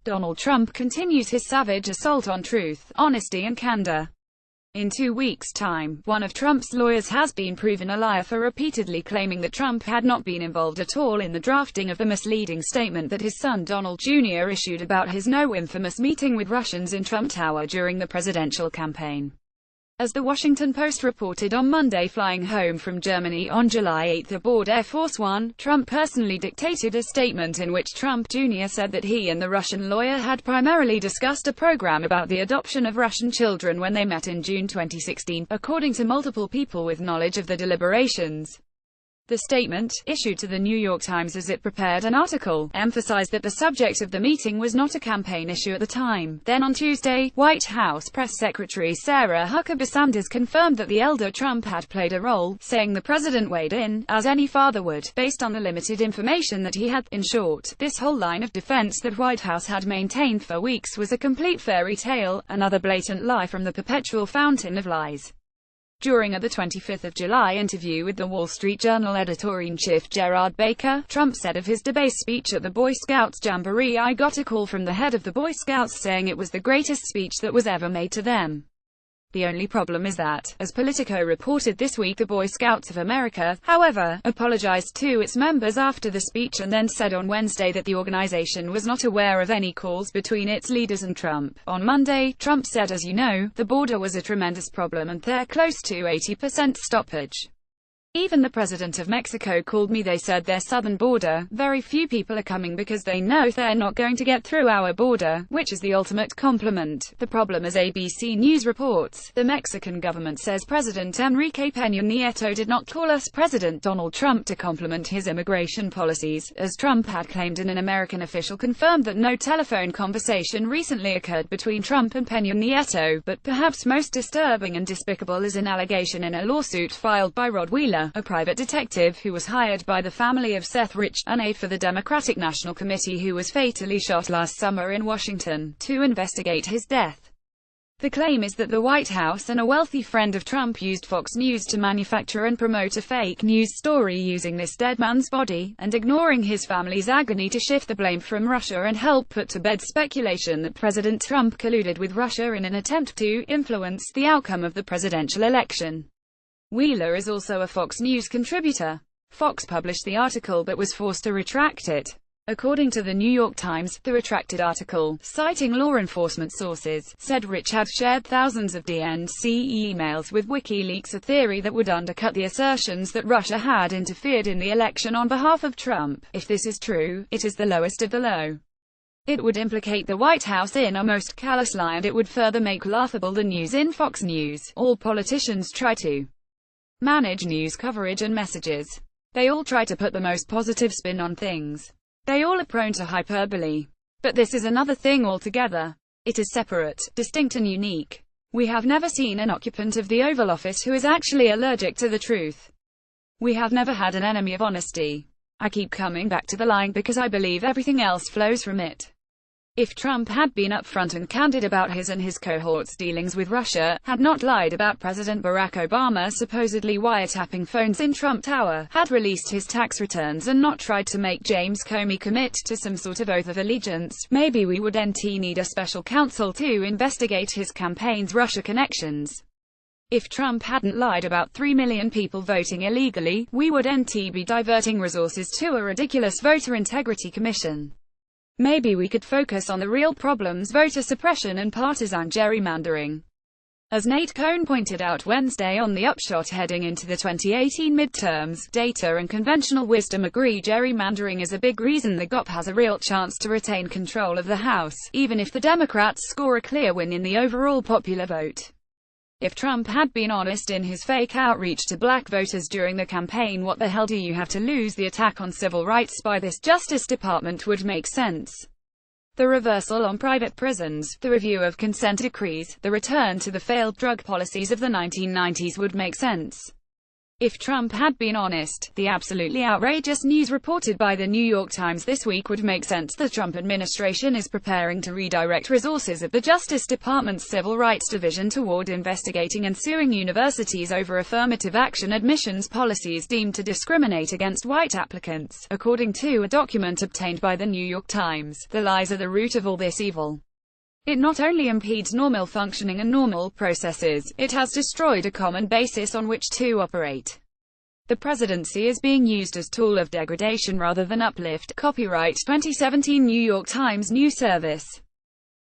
Donald Trump continues his savage assault on truth, honesty and candor. In 2 weeks' time, one of Trump's lawyers has been proven a liar for repeatedly claiming that Trump had not been involved at all in the drafting of the misleading statement that his son Donald Jr. issued about his now-infamous meeting with Russians in Trump Tower during the presidential campaign. As the Washington Post reported on Monday, flying home from Germany on July 8 aboard Air Force One, Trump personally dictated a statement in which Trump Jr. said that he and the Russian lawyer had primarily discussed a program about the adoption of Russian children when they met in June 2016, according to multiple people with knowledge of the deliberations. The statement, issued to the New York Times as it prepared an article, emphasized that the subject of the meeting was not a campaign issue at the time. Then on Tuesday, White House Press Secretary Sarah Huckabee Sanders confirmed that the elder Trump had played a role, saying the president weighed in, as any father would, based on the limited information that he had. In short, this whole line of defense that White House had maintained for weeks was a complete fairy tale, another blatant lie from the perpetual fountain of lies. During a 25th of July interview with the Wall Street Journal editor-in-chief Gerard Baker, Trump said of his debate speech at the Boy Scouts Jamboree, "I got a call from the head of the Boy Scouts saying it was the greatest speech that was ever made to them. The only problem is that, as Politico reported this week, the Boy Scouts of America, however, apologized to its members after the speech and then said on Wednesday that the organization was not aware of any calls between its leaders and Trump. On Monday, Trump said, as you know, the border was a tremendous problem and they're close to 80% stoppage. Even the president of Mexico called me. They said their southern border, very few people are coming because they know they're not going to get through our border, which is the ultimate compliment. The problem, as ABC News reports, the Mexican government says President Enrique Peña Nieto did not call us President Donald Trump to compliment his immigration policies, as Trump had claimed, and an American official confirmed that no telephone conversation recently occurred between Trump and Peña Nieto. But perhaps most disturbing and despicable is an allegation in a lawsuit filed by Rod Wheeler, a private detective who was hired by the family of Seth Rich, an aide for the Democratic National Committee who was fatally shot last summer in Washington, to investigate his death. The claim is that the White House and a wealthy friend of Trump used Fox News to manufacture and promote a fake news story using this dead man's body, and ignoring his family's agony to shift the blame from Russia and help put to bed speculation that President Trump colluded with Russia in an attempt to influence the outcome of the presidential election. Wheeler is also a Fox News contributor. Fox published the article but was forced to retract it. According to the New York Times, the retracted article, citing law enforcement sources, said Rich had shared thousands of DNC emails with WikiLeaks, a theory that would undercut the assertions that Russia had interfered in the election on behalf of Trump. If this is true, it is the lowest of the low. It would implicate the White House in a most callous lie, and it would further make laughable the news in Fox News. All politicians try to manage news coverage and messages. They all try to put the most positive spin on things. They all are prone to hyperbole. But this is another thing altogether. It is separate, distinct and unique. We have never seen an occupant of the Oval Office who is actually allergic to the truth. We have never had an enemy of honesty. I keep coming back to the line because I believe everything else flows from it. If Trump had been upfront and candid about his and his cohorts' dealings with Russia, had not lied about President Barack Obama supposedly wiretapping phones in Trump Tower, had released his tax returns and not tried to make James Comey commit to some sort of oath of allegiance, maybe we would need a special counsel to investigate his campaign's Russia connections. If Trump hadn't lied about 3 million people voting illegally, we would be diverting resources to a ridiculous voter integrity commission. Maybe we could focus on the real problems: voter suppression and partisan gerrymandering. As Nate Cohn pointed out Wednesday on The Upshot, heading into the 2018 midterms, data and conventional wisdom agree gerrymandering is a big reason the GOP has a real chance to retain control of the House, even if the Democrats score a clear win in the overall popular vote. If Trump had been honest in his fake outreach to black voters during the campaign, what the hell do you have to lose? The attack on civil rights by this Justice Department would make sense. The reversal on private prisons, the review of consent decrees, the return to the failed drug policies of the 1990s would make sense. If Trump had been honest, the absolutely outrageous news reported by the New York Times this week would make sense. The Trump administration is preparing to redirect resources of the Justice Department's Civil Rights Division toward investigating and suing universities over affirmative action admissions policies deemed to discriminate against white applicants. According to a document obtained by the New York Times, the lies are the root of all this evil. It not only impedes normal functioning and normal processes, it has destroyed a common basis on which to operate. The presidency is being used as tool of degradation rather than uplift. Copyright 2017 New York Times News Service.